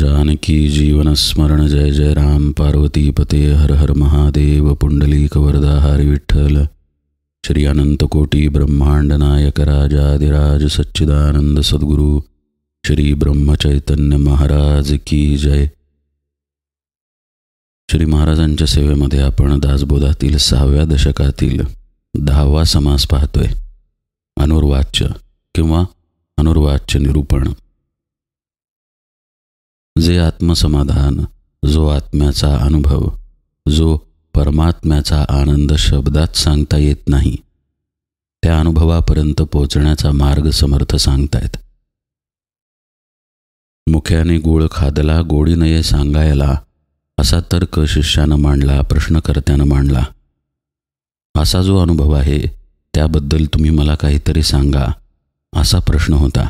जानकी जीवन स्मरण जय जय राम पार्वती पते हर हर महादेव पुंडलीक वरदा हरि विठ्ठल श्री अनंत कोटी ब्रह्मांड नायक राजाधिराज सच्चिदानंद सद्गुरु श्री ब्रह्मचैतन्य महाराज की जय। श्री महाराजांच्या सेवेमध्ये आपण दासबोधातील 6व्या दशकातील 10वा समास पाहतोय। अनुर्वाच्य किंवा अनुर्वाच्य निरूपण। जे आत्मसमाधान, जो आत्म्याचा अनुभव, जो परमात्म्याचा आनंद शब्दात सांगता येत नाही, त्या अनुभवापर्यंत पोचण्याचा मार्ग समर्थ सांगतायत। मुख्याने गुळ खादला गोडी नये सांगायला, असा तर्क शिष्यानं मांडला, प्रश्नकर्त्यानं मांडला। असा जो अनुभव आहे त्याबद्दल तुम्ही मला काहीतरी सांगा, असा प्रश्न होता।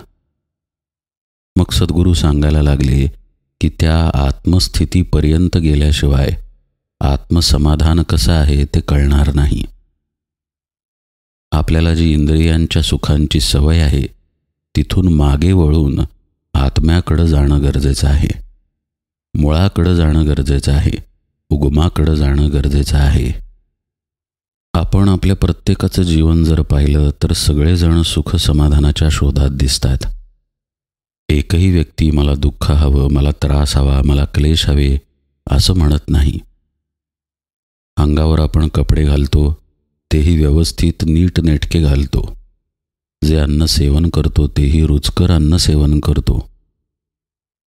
मग सद्गुरू सांगायला लागले की त्या आत्मस्थितीपर्यंत गेल्याशिवाय आत्मसमाधान कसं आहे ते कळणार नाही। आपल्याला जी इंद्रियांच्या सुखांची सवय आहे तिथून मागे वळून आत्म्याकडे जाणं गरजेचं आहे, मुळाकडे जाणं गरजेचं आहे, उगमाकडे जाणं गरजेचं आहे। आपण आपल्या प्रत्येकाचं जीवन जर पाहिलं तर सगळेजण सुख समाधानाच्या शोधात दिसतात। एकही व्यक्ती मला दुःख हवं, मला त्रास हवा, मला क्लेश हवे असं म्हणत नाही। अंगावर आपण कपडे घालतो तेही व्यवस्थित नीटनेटके घालतो। जे अन्न सेवन करतो तेही रुचकर अन्न सेवन करतो।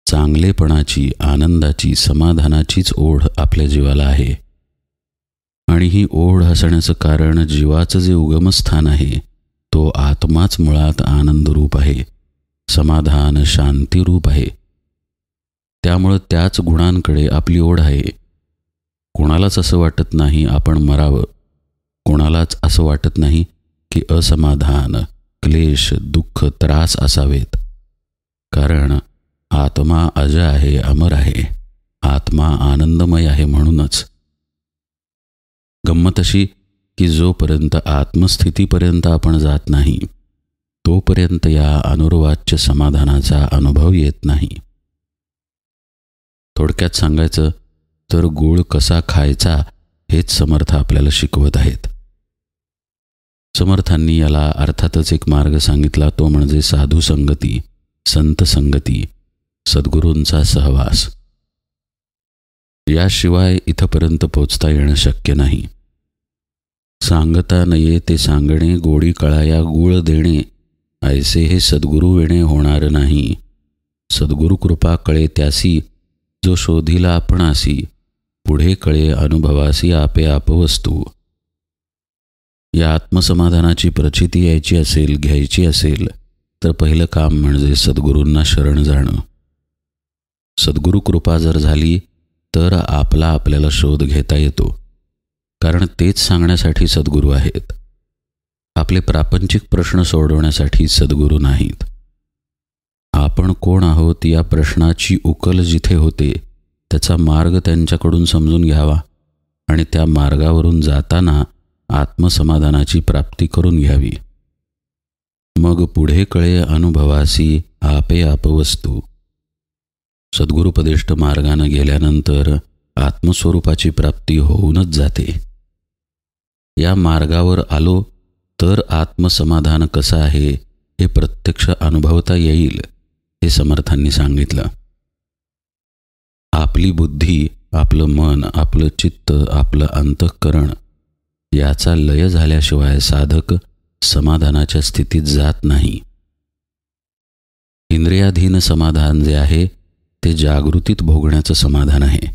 चांगलेपणाची, आनंदाची, समाधानाचीच ओढ आपल्या जीवाला आहे। आणि ही ओढ असण्याचं कारण जीवाचं जे उगमस्थान आहे तो आत्माच मुळात आनंदरूप आहे, समाधान शांतीरूप आहे। त्यामुळं त्याच गुणांकडे आपली ओढ आहे। कोणालाच असं वाटत नाही आपण मरावं, कोणालाच असं वाटत नाही की असमाधान, क्लेश, दुःख, त्रास असावेत। कारण आत्मा अजय आहे, अमर आहे, आत्मा आनंदमय आहे। म्हणूनच गंमत अशी की जोपर्यंत आत्मस्थितीपर्यंत आपण जात नाही तोपर्यंत या अनुर्वाच्य समाधानाचा अनुभव येत नाही। थोडक्यात सांगायचं तर गूळ कसा खायचा हेच समर्थ आपल्याला शिकवत आहेत। समर्थांनी याला अर्थातच एक मार्ग सांगितला, तो म्हणजे साधू संगती, संत संगती, सद्गुरूंचा सहवास। याशिवाय इथपर्यंत पोचता येणं शक्य नाही। सांगता नये ते सांगणे, गोडी कळाया गूळ देणे, ऐसे हे सद्गुरू वेणे होणार नाही। सद्गुरू कृपा कळे त्यासी, जो शोधिला आपणासी, पुढे कळे अनुभवासी आपे आप वस्तू। या आत्मसमाधानाची प्रचिती यायची असेल, घ्यायची असेल तर पहिलं काम म्हणजे सद्गुरूंना शरण जाणं। सद्गुरू कृपा जर झाली तर आपल्याला शोध घेता येतो, कारण तेच सांगण्यासाठी सद्गुरू आहेत। आपले प्रापंचिक प्रश्न सोडवण्यासाठी सद्गुरू नाहीत। आपण कोण आहोत या प्रश्नाची उकल जिथे होते त्याचा मार्ग त्यांच्याकडून समजून घ्यावा आणि त्या मार्गावरून जाताना आत्मसमाधानाची प्राप्ती करून घ्यावी। मग पुढे कळे अनुभवासी आपे आप वस्तू। सद्गुरुपदिष्ट मार्गाने गेल्यानंतर आत्मस्वरूपाची प्राप्ती होऊनच जाते। या मार्गावर आलो तर आत्मसमाधान कसं आहे हे प्रत्यक्ष अनुभवता येईल, हे समर्थांनी सांगितलं। आपली बुद्धी, आपलं मन, आपलं चित्त, आपलं अंतःकरण याचा लय झाल्याशिवाय साधक समाधानाच्या स्थितीत जात नाही। इंद्रियाधीन समाधान जे आहे ते जागृतीत भोगण्याचं समाधान आहे।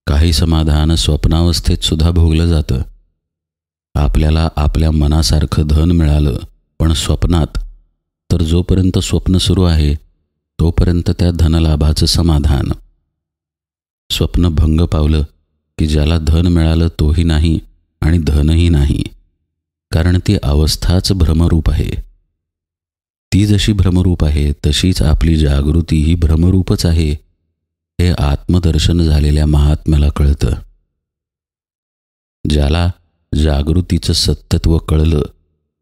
काही समाधान स्वप्नावस्थेत सुद्धा भोगलं जातं। आपल्याला आपल्या मनासारखं धन मिळालं पण स्वप्नात, तर जोपर्यंत स्वप्न सुरू आहे तोपर्यंत त्या धनलाभाचं समाधान। स्वप्न भंग पावलं की ज्याला धन मिळालं तोही नाही आणि धनही नाही, कारण ती अवस्थाच भ्रमरूप आहे। ती जशी भ्रमरूप आहे तशीच आपली जागृती ही भ्रमरूपच आहे, हे आत्मदर्शन झालेल्या महात्म्याला कळतं। ज्याला जागृतीचं सत्यत्व कळलं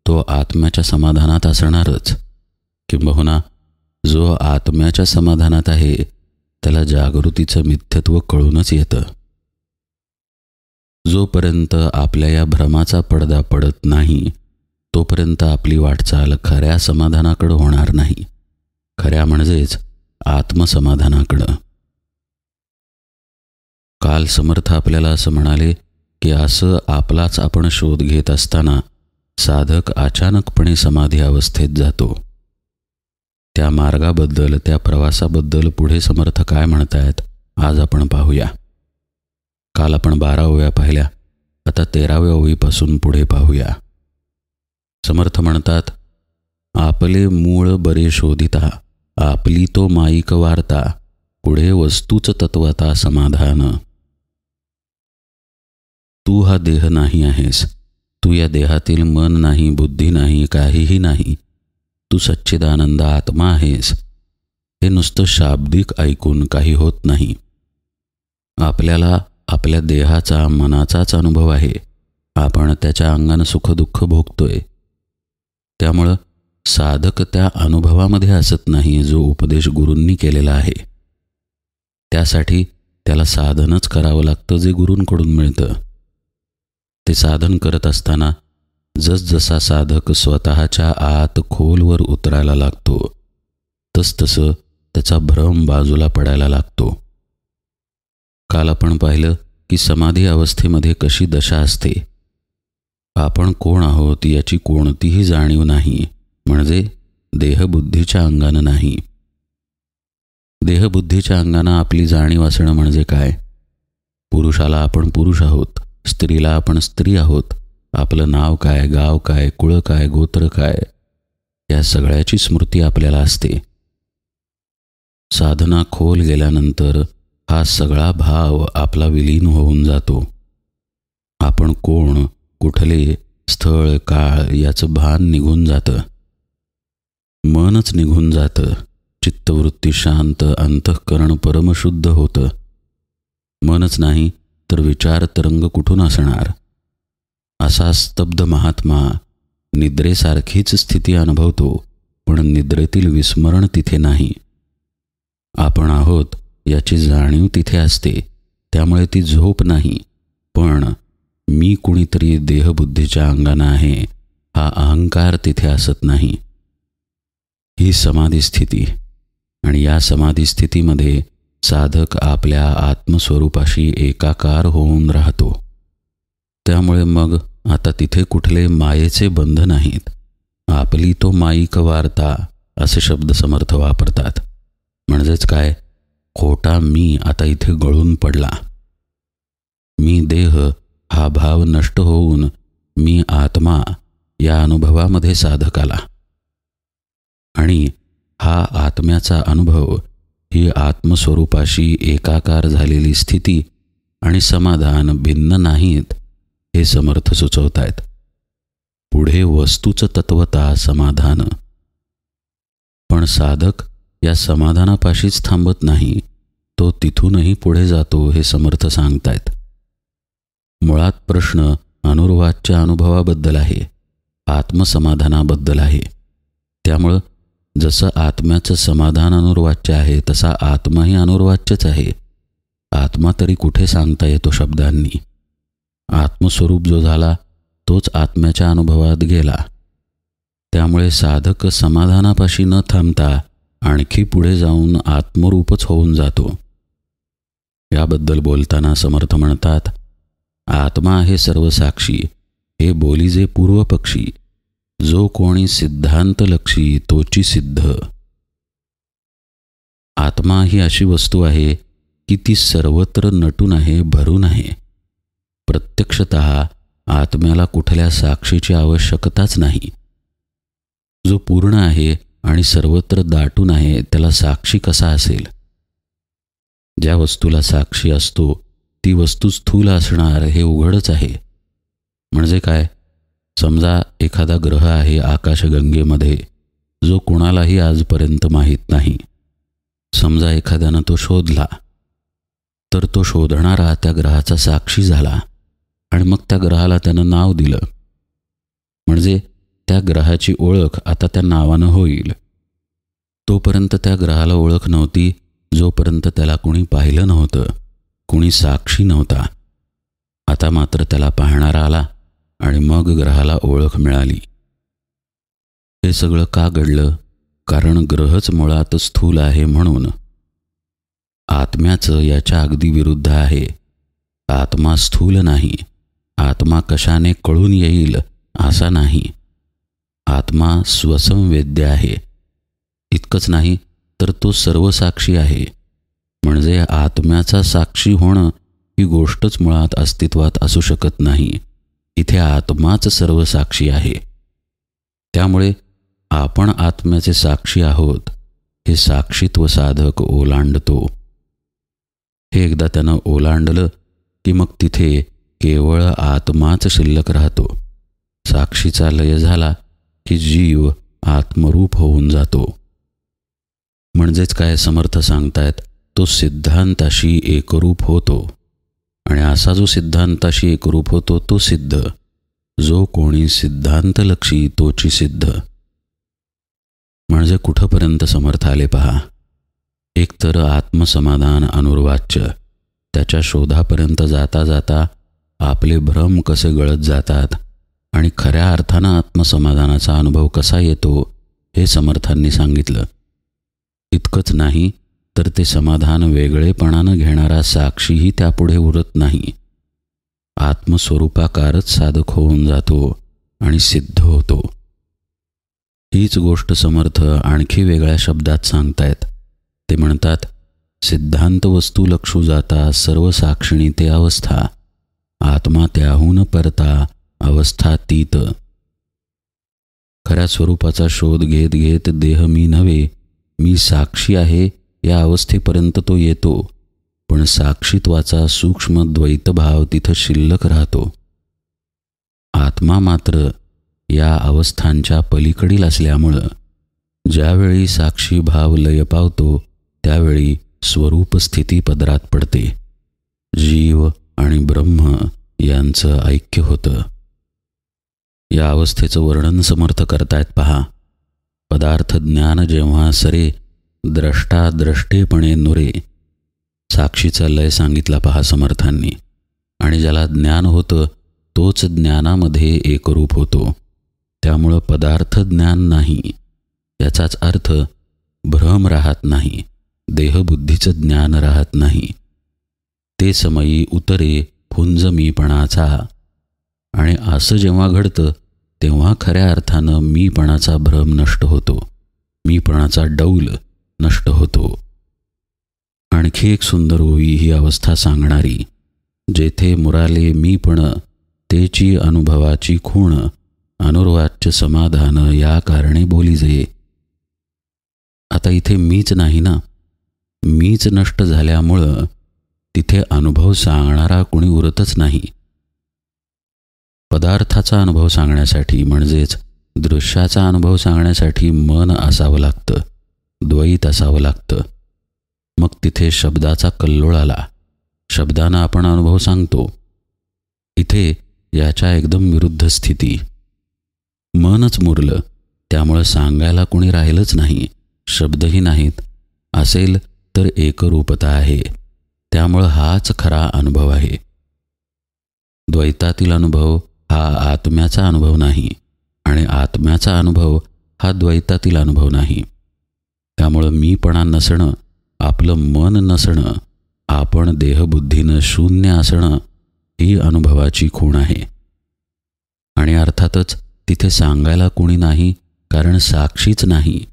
तो आत्म्याच्या समाधानात असणारच, किंबहुना जो आत्म्याच्या समाधानात आहे त्याला जागृतीचं मिथ्यत्व कळूनच येतं. जोपर्यंत आपल्या या भ्रमाचा पडदा पडत नाही तोपर्यंत आपली वाटचाल खऱ्या समाधानाकडं होणार नाही, खऱ्या म्हणजेच आत्मसमाधानाकडं. काल समर्थ आपल्याला असं म्हणाले की असं आपलाच आपण शोध घेत असताना साधक अचानकपणे समाधी अवस्थेत जातो. त्या मार्गाबद्दल, त्या प्रवासाबद्दल पुढे समर्थ काय म्हणतायत आज आपण पाहूया. काल आपण 12 ओव्या पाहिल्या, आता 13व्या ओवीपासून पुढे पाहूया. समर्थ म्हणतात, आपले मूळ बरे शोधिता, आपली तो माईक वार्ता, पुढे वस्तूच तत्वता समाधान. तू हा देह नाही आहेस, तू या देहातील मन नाही, बुद्धी नाही, काहीही नाही. तू सच्चिदानंद आत्मा आहेस. हे नुसतं शाब्दिक ऐकून काही होत नाही. आपल्याला आपल्या देहाचा, मनाचाच अनुभव आहे. आपण त्याच्या अंगानं सुखदुःख भोगतोय. त्यामुळं साधक त्या अनुभवामध्ये असत नाही जो उपदेश गुरूंनी केलेला आहे. त्यासाठी त्याला साधनच करावं लागतं जे गुरूंकडून मिळतं. ते साधन करत असताना जसजसा साधक स्वतःच्या आत खोलवर उतरायला लागतो तसतसं त्याचा भ्रम बाजूला पडायला लागतो. काल आपण पाहिलं की समाधी अवस्थेमध्ये कशी दशा असते. आपण कोण आहोत याची कोणतीही जाणीव नाही, म्हणजे देहबुद्धीच्या अंगानं नाही. देहबुद्धीच्या अंगानं आपली जाणीव असणं म्हणजे काय? पुरुषाला आपण पुरुष आहोत, स्त्रीला आपण स्त्री आहोत. आपलं नाव काय, गाव काय, कुळ काय, गोत्र काय, या सगळ्याची स्मृती आपल्याला असते. साधना खोल गेल्यानंतर हा सगळा भाव आपला विलीन होऊन जातो. आपण कोण, कुठले, स्थळ, काळ याचं भान निघून जातं. मनच निघून जातं. चित्तवृत्ती शांत, अंतःकरण परमशुद्ध होतं. मनच नाही तर विचार तरंग कुठून असणार? असा स्तब्ध महात्मा निद्रेसारखीच स्थिती अनुभवतो, पण निद्रेतील विस्मरण तिथे नाही. आपण आहोत याची जाणीव तिथे असते, त्यामुळे ती झोप नाही. पण मी कुणीतरी देहबुद्धीच्या अंगानं आहे हा अहंकार तिथे असत नाही. ही समाधी स्थिती, आणि या समाधी स्थितीमध्ये साधक आपल्या आत्मस्वरूपाशी एकाकार होऊन राहतो. त्यामुळे मग आता तिथे कुठले मायेचे बंध नाहीत. आपली तो माईक वार्ता असे शब्द समर्थ वापरतात. म्हणजेच काय? खोटा मी आता इथे गळून पडला. मी देह हा भाव नष्ट होऊन मी आत्मा या अनुभवामध्ये साधक आला. आणि हा आत्म्याचा अनुभव, ही आत्मस्वरूपाशी एकाकार झालेली स्थिती आणि समाधान भिन्न नाहीत हे समर्थ सुचवतायत. पुढे वस्तूचं तत्वता समाधान. पण साधक या समाधानापाशीच थांबत नाही, तो तिथूनही पुढे जातो हे समर्थ सांगतायत. मुळात प्रश्न अनुर्वाच्य अनुभवाबद्दल आहे, आत्मसमाधानाबद्दल आहे. त्यामुळं जसं आत्म्याचं समाधान अनुर्वाच्य आहे तसा आत्माही अनुर्वाच्यच आहे. आत्मा तरी कुठे सांगता येतो शब्दांनी? आत्मस्वरूप जो झाला तोच आत्म्याच्या अनुभवात गेला. त्यामुळे साधक समाधानापाशी न थांबता आणखी पुढे जाऊन आत्मरूपच होऊन जातो. याबद्दल बोलताना समर्थ म्हणतात, आत्मा आहे सर्व साक्षी, हे बोलीजे पूर्वपक्षी, जो कोणी सिद्धांतलक्षी तोची सिद्ध. आत्मा ही अशी वस्तू आहे की ती सर्वत्र नटून आहे, भरून आहे. प्रत्यक्षतः आत्म्याला कुठल्या साक्षीची आवश्यकताच नाही. जो पूर्ण आहे आणि सर्वत्र दाटून आहे त्याला साक्षी कसा असेल? ज्या वस्तूला साक्षी असतो ती वस्तू स्थूल असणार हे उघडच आहे. म्हणजे काय? समजा एखादा ग्रह आहे आकाशगंगेमध्ये जो कुणालाही आजपर्यंत माहीत नाही. समजा एखाद्यानं तो शोधला, तर तो शोधणारा त्या ग्रहाचा साक्षी झाला आणि मग त्या ग्रहाला त्यानं नाव दिलं. म्हणजे त्या ग्रहाची ओळख आता त्या नावानं होईल. तोपर्यंत त्या ग्रहाला ओळख नव्हती, जोपर्यंत त्याला कुणी पाहिलं नव्हतं, कुणी साक्षी नव्हता. आता मात्र त्याला पाहणारा आला आणि मग ग्रहाला ओळख मिळाली. हे सगळं का घडलं? कारण ग्रहच मुळात स्थूल आहे म्हणून. आत्म्याचं याच्या अगदी विरुद्ध आहे. आत्मा स्थूल नाही. आत्मा कशाने कळून येईल असा नाही. आत्मा स्वसंवेद्य आहे. इतकंच नाही तर तो सर्वसाक्षी आहे. म्हणजे आत्म्याचा साक्षी होणं ही गोष्टच मुळात अस्तित्वात असू शकत नाही. इथे आत्माच सर्वसाक्षी आहे. त्यामुळे आपण आत्म्याचे साक्षी आहोत हे साक्षीत्व साधक ओलांडतो. हे एकदा त्यानं ओलांडलं की मग तिथे केवळ आत्माच शिल्लक राहतो. साक्षीचा लय झाला की जीव आत्मरूप होऊन जातो. म्हणजेच काय समर्थ सांगतायत, तो सिद्धांताशी एकरूप होतो. आणि असा जो सिद्धांताशी एकरूप होतो तो सिद्ध. जो कोणी सिद्धांतलक्षी तोची सिद्ध. म्हणजे कुठंपर्यंत समर्थ आले पहा. एकतर आत्मसमाधान अनुर्वाच्य, त्याच्या शोधापर्यंत जाता जाता आपले भ्रम कसे गळत जातात आणि खऱ्या अर्थानं आत्मसमाधानाचा अनुभव कसा येतो हे समर्थांनी सांगितलं. इतकंच नाही तर ते समाधान वेगळेपणानं घेणारा साक्षीही त्यापुढे उरत नाही. आत्मस्वरूपाकारच साधक होऊन जातो आणि सिद्ध होतो. हीच गोष्ट समर्थ आणखी वेगळ्या शब्दात सांगतायत. ते म्हणतात, सिद्धांत वस्तू लक्षू जाता सर्व साक्षिणी ते अवस्था, आत्मा त्याहून परता अवस्थातीत. खऱ्या स्वरूपाचा शोध घेत घेत देह मी नव्हे, मी साक्षी आहे या अवस्थेपर्यंत तो येतो. पण साक्षीत्वाचा सूक्ष्म द्वैतभाव तिथं शिल्लक राहतो. आत्मा मात्र या अवस्थांच्या पलीकडील असल्यामुळं ज्यावेळी साक्षी भाव लय पावतो त्यावेळी स्वरूप स्थिती पदरात पडते. जीव आणि ब्रह्म यांचं ऐक्य होतं. या अवस्थेचं वर्णन समर्थ करतायत पहा. पदार्थ ज्ञान जेव्हा सरे, द्रष्टा द्रष्टेपणे नुरे. साक्षीचा लय सांगितला पहा समर्थांनी. आणि ज्याला ज्ञान होतं तोच ज्ञानामध्ये एकरूप होतो. त्यामुळं पदार्थ ज्ञान नाही. याचाच अर्थ भ्रम राहत नाही, देहबुद्धीचं ज्ञान राहत नाही. ते समयी उतरे फुंज मीपणाचा. आणि असं जेव्हा घडतं तेव्हा खऱ्या अर्थानं मीपणाचा भ्रम नष्ट होतो, मीपणाचा डौल नष्ट होतो. आणखी एक सुंदर ओवी ही अवस्था सांगणारी. जेथे मुराले मीपण तेची अनुभवाची खूण, अनुर्वाच्य समाधान या कारणे बोली जे. आता इथे मीच नाही ना. मीच नष्ट झाल्यामुळं तिथे अनुभव सांगणारा कोणी उरतच नाही. पदार्थाचा अनुभव सांगण्यासाठी म्हणजेच दृश्याचा अनुभव सांगण्यासाठी मन असावं लागतं, द्वैत असावं लागतं. मग तिथे शब्दाचा कल्लोळ आला. शब्दानं आपण अनुभव सांगतो. इथे याच्या एकदम विरुद्ध स्थिती. मनच मुरलं, त्यामुळं सांगायला कोणी राहिलंच नाही, शब्दही नाहीत. असेल तर एकरूपता आहे. त्यामुळं हाच खरा अनुभव आहे. द्वैतातील अनुभव हा आत्म्याचा अनुभव नाही आणि आत्म्याचा अनुभव हा द्वैतातील अनुभव नाही. त्यामुळं मीपणा नसणं, आपलं मन नसणं, आपण देहबुद्धीनं शून्य असणं ही अनुभवाची खूण आहे. आणि अर्थातच तिथे सांगायला कोणी नाही, कारण साक्षीच नाही.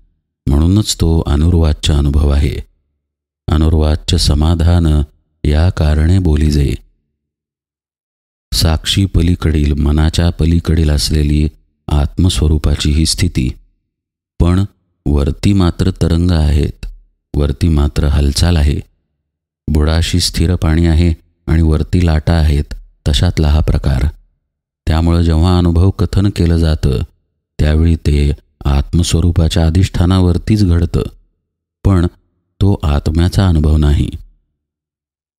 म्हणूनच तो अनुर्वाच्य अनुभव आहे. अनुर्वाच्य समाधान या कारणे बोली जे. साक्षी पलीकडील, मनाच्या पलीकडील असलेली आत्मस्वरूपाची ही स्थिती. पण वरती मात्र तरंग आहेत, वरती मात्र हालचाल आहे. बुडाशी स्थिर पाणी आहे आणि वरती लाटा आहेत, तशातला हा प्रकार. त्यामुळं जेव्हा अनुभव कथन केलं जातं त्यावेळी ते आत्मस्वरूपाच्या अधिष्ठानावरतीच घडतं, पण तो आत्म्याचा अनुभव नाही.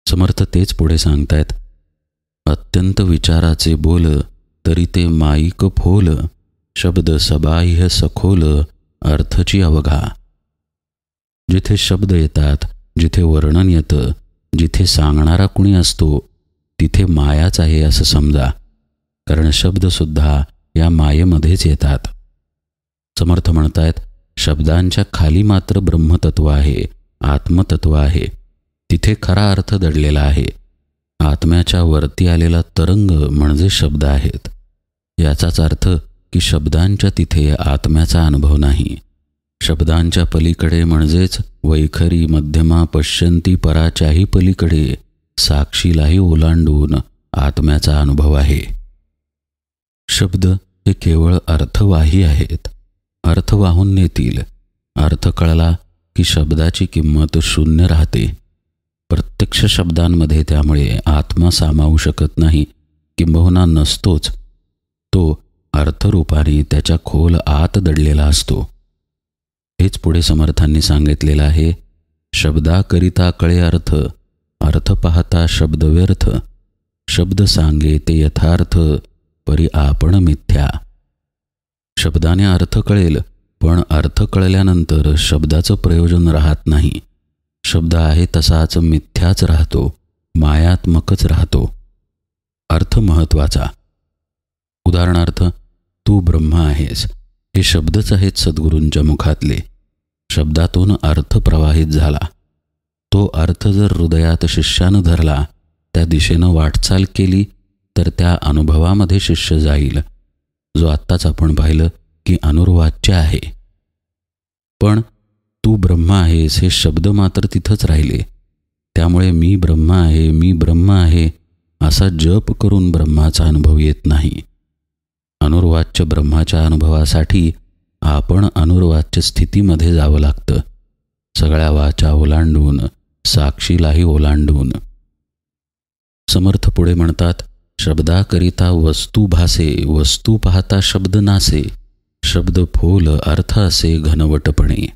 समर्थ तेच पुढे सांगतायत. अत्यंत विचाराचे बोल तरी ते माईक फोल, शब्द सबाह्य सखोल अर्थची अवघा. जिथे शब्द येतात जिथे वर्णन येतं, जिथे सांगणारा कुणी असतो, तिथे मायाच आहे असं समजा. कारण शब्दसुद्धा या मायेमध्येच येतात. समर्थ म्हणतायत, शब्दांच्या खाली मात्र ब्रह्मतत्व आहे, आत्मतत्व आहे. तिथे खरा अर्थ दडलेला आहे. आत्म्याच्या वरती आलेला तरंग म्हणजे शब्द आहेत. याचाच अर्थ की शब्दांच्या तिथे आत्म्याचा अनुभव नाही. शब्दांच्या पलीकडे म्हणजेच वैखरी मध्यमा पश्यंती पराच्याही पलीकडे साक्षीलाही ओलांडून आत्म्याचा अनुभव आहे. शब्द हे केवळ अर्थवाही आहेत. अर्थ वाहून नेतील. अर्थ कळला की शब्दाची किंमत शून्य राहते. प्रत्यक्ष शब्दांमध्ये त्यामुळे आत्मा सामावू शकत नाही, किंबहुना नसतोच. तो अर्थरूपाने त्याच्या खोल आत दडलेला असतो. हेच पुढे समर्थांनी सांगितलेलं आहे. शब्दाकरिता कळे अर्थ, अर्थ पाहता शब्द व्यर्थ. शब्द सांगे ते यथार्थ, परी आपण मिथ्या. शब्दाने अर्थ कळेल, पण अर्थ कळल्यानंतर शब्दाचं प्रयोजन राहत नाही. शब्द आहे तसाच मिथ्याच राहतो, मायात्मकच राहतो. अर्थ महत्त्वाचा. उदाहरणार्थ, तू ब्रह्म आहेस, हे शब्दच आहेत सद्गुरूंच्या मुखातले. शब्दातून अर्थ प्रवाहित झाला. तो अर्थ जर हृदयात शिष्यानं धरला, त्या दिशेनं वाटचाल केली, तर त्या अनुभवामध्ये शिष्य जाईल, जो आत्ताच आपण पाहिलं की अनुर्वाच्य आहे. पण तू ब्रह्म आहेस हे शब्द मात्र तिथंच राहिले. त्यामुळे मी ब्रह्म आहे, मी ब्रह्म आहे असा जप करून ब्रह्माचा अनुभव येत नाही. अनुर्वाच्य ब्रह्माच्या अनुभवासाठी आपण अनुर्वाच्य स्थितीमध्ये जावं लागतं. सगळ्या वाचा ओलांडून, साक्षीलाही ओलांडून. समर्थ पुढे म्हणतात, शब्दाकरिता वस्तू भासे, वस्तू पाहता शब्द नासे. शब्द फोल अर्थ असे घनवटपणे.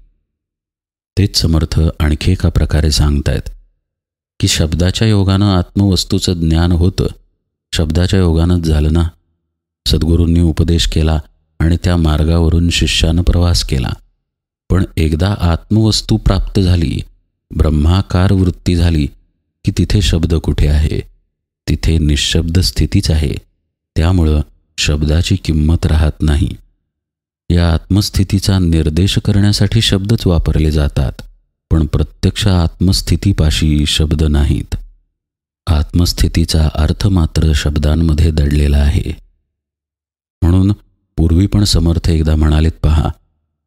तेच समर्थ आणखी एका प्रकारे सांगतायत की शब्दाच्या योगानं आत्मवस्तूचं ज्ञान होतं. शब्दाच्या योगानंच झालं ना. सद्गुरूंनी उपदेश केला आणि त्या मार्गावरून शिष्यानं प्रवास केला. पण एकदा आत्मवस्तू प्राप्त झाली, ब्रह्माकार वृत्ती झाली की तिथे शब्द कुठे आहे? तिथे निःशब्द स्थितीच आहे. त्यामुळं शब्दाची किंमत राहत नाही. या आत्मस्थितीचा निर्देश करण्यासाठी शब्दच वापरले जातात, पण प्रत्यक्ष आत्मस्थितीपाशी शब्द नाहीत. आत्मस्थितीचा अर्थ मात्र शब्दांमध्ये दडलेला आहे. म्हणून पूर्वी पण समर्थ एकदा म्हणालेत पहा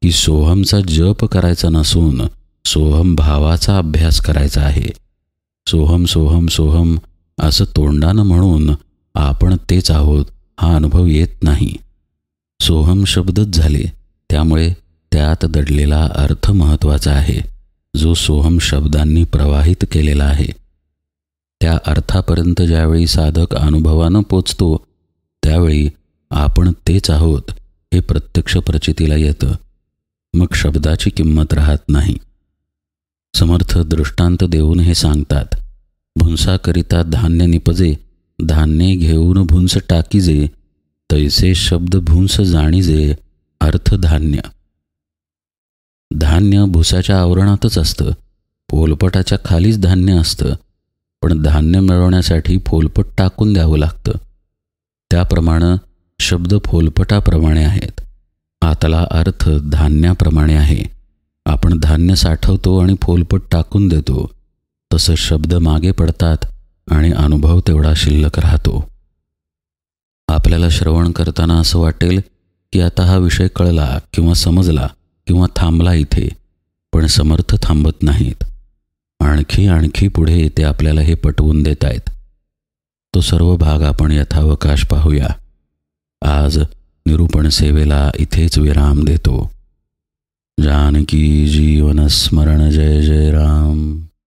की सोहमचा जप करायचा नसून सोहम भावाचा अभ्यास करायचा आहे. सोहम सोहम सोहम असं तोंडानं म्हणून आपण तेच आहोत हा अनुभव येत नाही. सोहम शब्दच झाले, त्यामुळे त्यात दडलेला अर्थ महत्त्वाचा आहे, जो सोहम शब्दांनी प्रवाहित केलेला आहे. त्या अर्थापर्यंत ज्यावेळी साधक अनुभवानं पोचतो, त्यावेळी आपण तेच आहोत हे प्रत्यक्ष प्रचितीला येतं. मग शब्दाची किंमत राहत नाही. समर्थ दृष्टांत देऊन हे सांगतात, भुंसाकरिता धान्य निपजे, धान्य घेऊन भुंस टाकीजे, तैसे शब्द भुंस जाणीजे, अर्थ धान्य. धान्य भुसाच्या आवरणातच असतं, फोलपटाच्या खालीच धान्य असतं. पण धान्य मिळवण्यासाठी फोलपट टाकून द्यावं लागतं. त्याप्रमाणे शब्द फोलपटाप्रमाणे आहेत. आतला अर्थ धान्याप्रमाणे आहे. आपण धान्य साठवतो आणि फोलपट टाकून देतो, तसं शब्द मागे पडतात आणि अनुभव तेवढा शिल्लक राहतो. आपल्याला श्रवण करताना असं वाटेल की आता हा विषय कळला किंवा समजला किंवा थांबला इथे, पण समर्थ थांबत नाहीत. आणखी पुढे ते आपल्याला हे पटवून देत आहेत. तो सर्व भाग आपण यथावकाश पाहूया. आज निरूपण सेवेला इथेच विराम देतो. जानकी जीवन स्मरण. जय जय राम.